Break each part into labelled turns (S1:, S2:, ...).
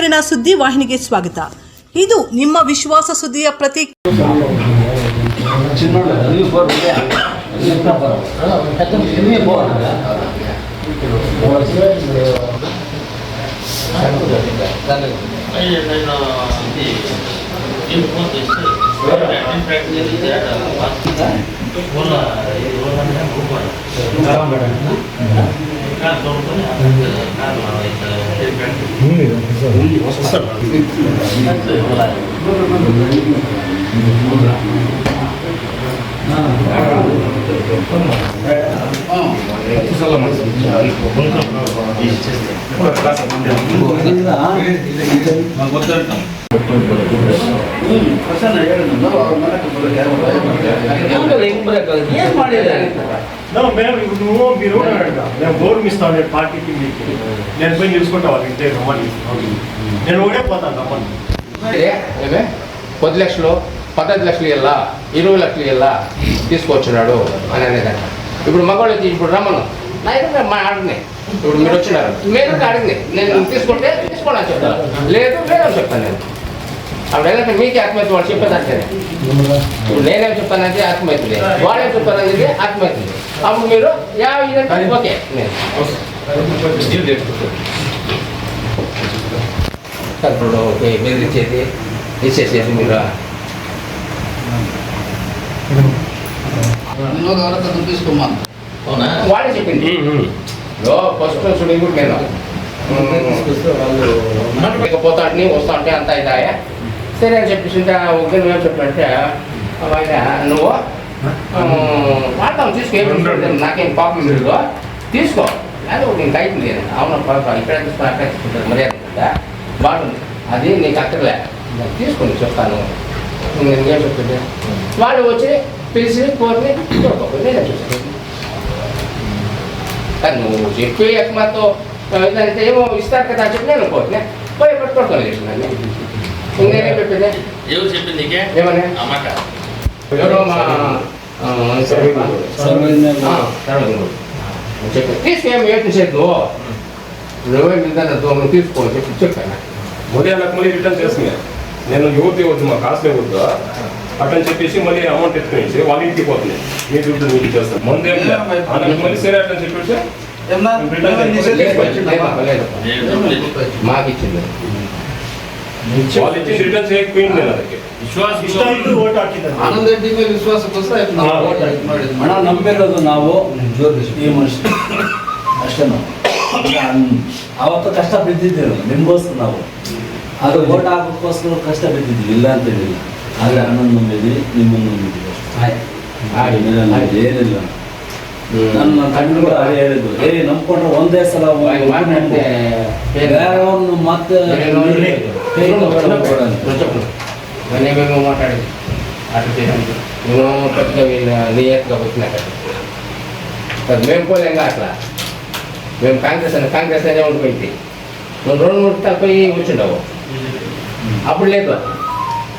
S1: ನವೀಕರಣ ಸುದ್ದಿ ವಾಹಿನಿಗೆ ಸ್ವಾಗತ. ಇದು ನಿಮ್ಮ ವಿಶ್ವಾಸ ಸುದ್ದಿಯ ಪ್ರತೀಕ.
S2: గౌరవిస్తాను పార్టీకి మీకు నేను పోయి నిలుచుకుంటా వాళ్ళు ఇంటే రమ్మని నేను ఓడిపోతాను రమ్మని
S3: 10 లక్షలు 15 లక్షలు ఇవ్వాలా 20 లక్షలు ఇవ్వాలా తీసుకొచ్చున్నాడు అని అనేదంట. ఇప్పుడు మగవాళ్ళు ఇప్పుడు రమ్మను నా దగ్గర మా ఆడనే ఇప్పుడు మీరు వచ్చినారు మీరు అడిగింది నేను తీసుకుంటే తీసుకోండి అని చెప్తాను, లేదు లేదని చెప్తాను. నేను అప్పుడు ఏంటంటే మీకే ఆత్మహత్య వాళ్ళు చెప్పేదంటే ఇప్పుడు నేనేం చెప్తానంటే ఆత్మహత్యలే, వాళ్ళేం చెప్తానంటే ఆత్మహత్యలే. అప్పుడు మీరు ఓకే నేను ఇప్పుడు ఓకే బెదిరించేది ఇచ్చేసేది మీరు
S4: తీసుకోమని
S3: వాళ్ళే చెప్పింది. ఫస్ట్ షూటింగ్ కూడా నేను పోతాడిని వస్తా అంటే అంత ఇదాయా సరే అని చెప్పేసి ఒక నువ్వేం చెప్పంటే నువ్వు వాడతాం తీసుకో, నాకేం పాపం లేదు తీసుకో, లేదా నీకు అయిపోయింది అవును ఇక్కడ తీసుకుని అక్కడ తీసుకుంటారు మర్యాద కదా బాగుంది అది నీకు అక్కర్లే తీసుకొని చెప్తాను. నేనేం చెప్తుంటే వాళ్ళు వచ్చి పిలిచి కోరిని నేనే చూస్తాను. కానీ నువ్వు చెప్పి ఎక్కమాతో ఇదంటే ఏమో ఇస్తారు కదా అని చెప్పి నేను కోరిన పోయి పట్టుకోవాలి నేనేం చెప్పింది ఏమని ఎవరో మా చెప్పి తీసుకేమి ఏంటి చేద్దు నువ్వే మీద నువ్వు తీసుకోని చెప్పి చెప్పాను.
S2: ఉదయాలకు మళ్ళీ రిటర్న్ చేస్తున్నాయి. నేను యువతి వద్దు మా కాస్ట్లే వద్దు అటని చెప్పేసి మళ్ళీ అమౌంట్ ఎత్తుకునేసి వాళ్ళ ఇంటికి పోతున్నాయి. మీ దుడ్డు మీకు చేస్తాను ముందే మళ్ళీ సరే అటని చెప్పేసి
S3: మాకు ఇచ్చింది
S2: వాళ్ళు ఇచ్చి రిటర్న్ చేయకపోయింది. నేను ಅದಕ್ಕೆ
S4: ಆನಂದ ರೆಡ್ಡಿ ಮೇಲೆ ವಿಶ್ವಾಸಕ್ಕೋಸ್ಕರ
S5: ಹಣ ನಂಬಿರೋದು ನಾವು ಈ ಮನುಷ್ಯ ಅಷ್ಟೇ. ನಾವು ಅವತ್ತು ಕಷ್ಟ ಬಿದ್ದಿದ್ದೇವೆ ನಿಮಗೋಸ್ಕರ, ನಾವು ಅದು ಓಟ್ ಹಾಕೋಕ್ಕೋಸ್ಕರ ಕಷ್ಟ ಬಿದ್ದಿದ್ವಿ, ಇಲ್ಲ ಅಂತ ಹೇಳಿಲ್ಲ. ಆದರೆ ಹಣ ನಂಬಿದ್ವಿ, ನಿಮ್ಮನ್ನು ನಂಬಿದ್ವಿ ಅಷ್ಟೇ, ಏನಿಲ್ಲ. ನನ್ನ ತಂಡ ಕೂಡ ಅದೇ ಹೇಳಿದ್ರು, ನಂಬ್ಕೊಂಡ್ರೆ ಒಂದೇ ಸಲ ಬೇರೆಯವ್ರನ್ನು ಮತ್ತೆ
S3: మేము మాట్లాడేది అట్లా నేను కొత్తగా నియత్గా వచ్చినాక మేము పోలేంగా అట్లా మేము కాంగ్రెస్ అనే ఉండిపోయింది. నువ్వు 2-3 తలపోయి వచ్చిండవు అప్పుడు లేదు.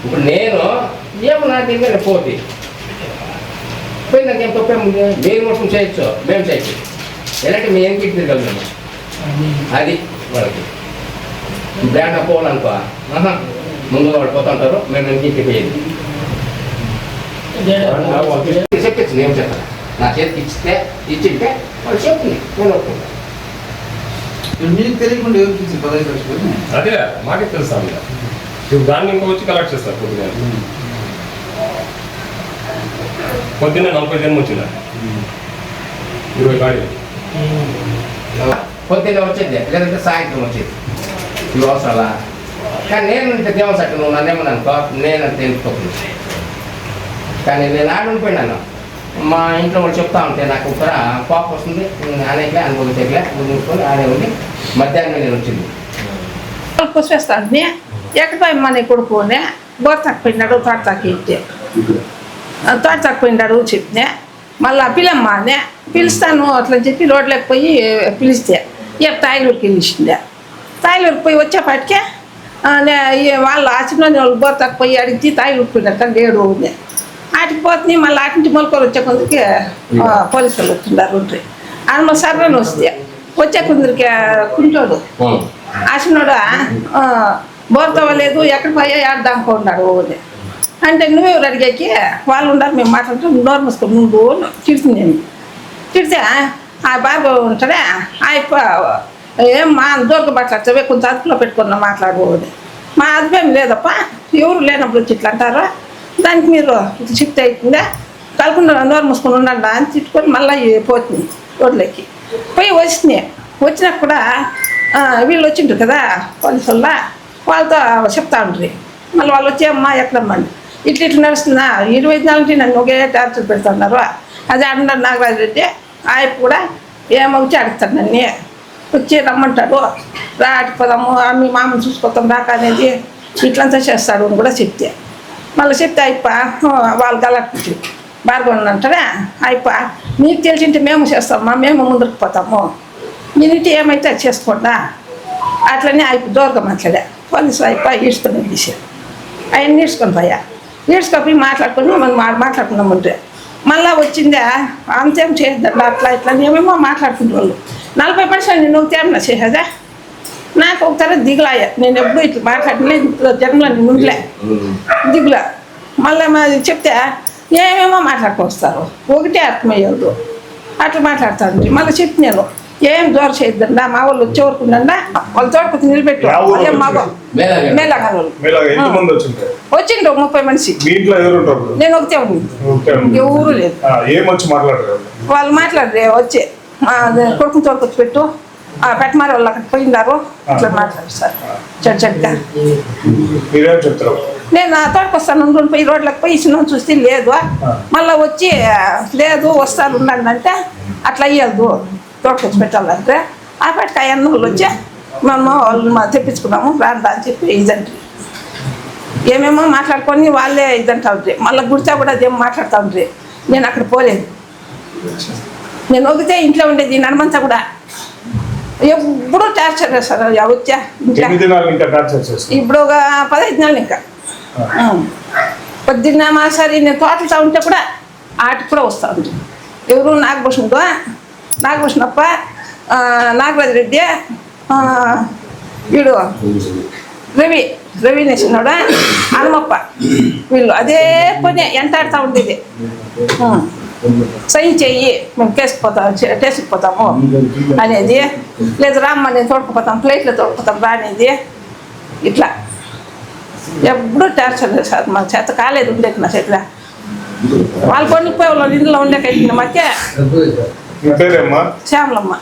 S3: ఇప్పుడు నేను ఏమో నా దగ్గర పోటీ పోయి నాకేం తప్పే మీరు మొత్తం చేయొచ్చు మేము చేయొచ్చు ఎలాంటి మేము ఏం తిరగలము అది వాళ్ళకి బ్రాండ్ పోవాలనుకో ముందు వాళ్ళు పోతుంటారు మేము ఇంటికి పోయేది చెప్పింది ఏం చెప్పాలి నా చేతికి ఇచ్చింటే వాళ్ళు చెప్తుంది నేను ఒప్పుకుంటా.
S4: మీకు తెలియకుండా ఎవరికి ఇచ్చి 15 లక్షలు
S2: అదే మాకే తెలుసా ఇప్పుడు దాన్ని ఇంకా వచ్చి కలెక్ట్ చేస్తారు. పొద్దున్నే 40 జన్మ వచ్చిందా 20 గాడీలు
S3: పొద్దున్నే వచ్చేది లేదంటే సాయంత్రం వచ్చేది ఇవి అవసరాలా. కానీ నేను దేవసట్టు నువ్వు నన్నేమని అనుకో నేనంత తెలుసుకోకుండా. కానీ నేను ఆడుకుపోయినాను మా ఇంట్లో వాళ్ళు చెప్తా ఉంటే నాకు ఇక్కడ కోపం వస్తుంది ఆనేకలే అనుభవించలే చూసుకొని ఆడే ఉండి మధ్యాహ్నం నేను వచ్చింది
S6: కూర్చొస్తాను ఎక్కడిపోయి మన కొడుకునే గోరతాకపోయినాడు తోటతాకి ఇస్తే తోటతాకపోయినాడు చెప్పినా మళ్ళీ పిల్లమ్మానే పిలుస్తాను అట్లా చెప్పి రోడ్లోకి పోయి పిలిస్తే తాయిలూరుకి వెళ్ళిందే. తాయిలూరుకి పోయి వచ్చేపాటికే వాళ్ళు ఆచరణ వాళ్ళు గోరతాకు పోయి అడిగి తాయిలూరుకి పోయినాక లేడు ఆటికి పోతుంది. మళ్ళీ ఆటి నుంచి మొలకలు వచ్చే కొందరికి పోలీసులు వస్తున్నారు. ఆమె సర్రని వస్తే వచ్చే కొందరికి కుంటోడు ఆసినోడు బోర్తవ లేదు ఎక్కడ పోయా ఆడదానుకున్నాడు ఓని అంటే నువ్వెవరు అడిగాకి వాళ్ళు ఉన్నారు మేము మాట్లాడుతూ నోరు మూసుకొని ముందు తిడుతుంది నేను తిడితే ఆ బాబు ఉంటాడే అయిపో ఏం మా దూరకు మాట్లాడతావే కొంచెం అదుపులో పెట్టుకున్నా మాట్లాడు అని మా అదుపేం లేదప్ప ఎవరు లేనప్పుడు వచ్చి ఇట్లా అంటారు దానికి మీరు ఇట్లా చెప్తే అవుతుందా కలకుండా నోరు మూసుకొని ఉండండి అని తిట్టుకొని మళ్ళీ పోతుంది రోడ్లకి పోయి వచ్చినాక కూడా వీళ్ళు వచ్చింటారు కదా పోలీసు వాళ్ళతో చెప్తా ఉంటారు మళ్ళీ వాళ్ళు వచ్చి అమ్మా ఎక్కడమ్మండి ఇట్లా నడుస్తుందా 20 నెలలకి నన్ను ఒకే టార్చర్ పెడుతున్నారు అది అన్నారు నాగరాజు రెడ్డి ఆయన కూడా ఏమొచ్చి అడుగుతాడు నన్ను వచ్చి రమ్మంటాడు రాటిపోదాము మీ మామని చూసుకొస్తాం రాక అనేది ఇట్లంతా చేస్తాడు అని కూడా చెప్తే మళ్ళీ చెప్తే అయిప వాళ్ళు గలట్టు బార్గొని అంటారా అయిప నీకు తెలిసింటే మేము చేస్తామా మేము ముందుకు పోతాము నేనింటి ఏమైతే అది చేసుకోండా అట్లనే అయిపో దూరంగా మాట్లాడా పోలీసు అయిప ఈడ్చుకొని తీసాడు ఆయన ఈడ్చుకొని పోయా ఈడ్చుకొని మాట్లాడుకొని మనం మాట్లాడుకున్నామంటే మళ్ళీ వచ్చిందా అంతేం చేయొద్దండి అట్లా ఇట్లా ఏమేమో మాట్లాడుకుంటే వాళ్ళు 40% నువ్వు తేమన్నా చేసేదా నాకు ఒకసారి దిగులాయ నేను ఎప్పుడు ఇట్లా మాట్లాడలేదు జన్మలో నేను ఉండలే దిగులా మళ్ళీ చెప్తే ఏమేమో మాట్లాడుకొస్తారు ఒకటే అర్థమయ్యేది అట్లా మాట్లాడుతాను మళ్ళీ చెప్పి నేను ఏం దూర చేయొద్దండి మా వాళ్ళు వచ్చే వరకు ఉండండి వాళ్ళు తోడుకొచ్చి నిలబెట్టు ఏం మాగో మేలాగారు వచ్చిండ్రు 30 మనిషి నేను ఒకతే ఎవరు లేదు వాళ్ళు మాట్లాడరే వచ్చి కొడుకుని తోడుకొచ్చి పెట్టు పెట్టమారి వాళ్ళు అక్కడ పోయినారు అట్లా మాట్లాడు సార్ చెడ్గా నేను తోడుకొస్తాను అనుకుని పోయి రోడ్లకు పోయి ఇచ్చిన చూస్తే లేదు మళ్ళీ వచ్చి లేదు వస్తారు ఉండండి అంటే అట్లా అయ్యదు తోడుకొచ్చి పెట్టాలంటే ఆ పెట్టకాయ వాళ్ళు వచ్చి మేము వాళ్ళు తెప్పించుకున్నాము రాండా అని చెప్పి ఇదంటే ఏమేమో మాట్లాడుకొని వాళ్ళే ఇదంటా ఉంటాయి మళ్ళీ గుడిచా కూడా అదేమో మాట్లాడుతూ ఉంటాయి నేను అక్కడ పోలేదు నేను ఒగితే ఇంట్లో ఉండేది నడమంతా కూడా ఎప్పుడు టార్చర్ చేస్తారు వచ్చా ఇప్పుడు ఒక 15 నెలలు ఇంకా పొద్దున్న మా సరే నేను తోటలుతా ఉంటే కూడా ఆటికి కూడా వస్తూ ఉంటుంది ఎవరు నాగభూషణప్ప నాగరాజు రెడ్డి వీడు రవి నేసినోడా హనుమప్ప వీళ్ళు అదే పని ఎంటాడుతూ ఉండేది సైన్ చెయ్యి మేము టేస్ట్కి పోతాము అనేది లేదు రామ్మ నేను తోడుకుపోతాం ప్లేట్లో తోడుకుపోతాం రానేది ఇట్లా ఎప్పుడు టార్చర్ లేదు సార్ మా చేత కాలేదు ఉండేది నా చేతిలో వాళ్ళు కొనిపోయి వాళ్ళు ఇంట్లో ఉండేకైతుంది మాకే శ్యామలమ్మ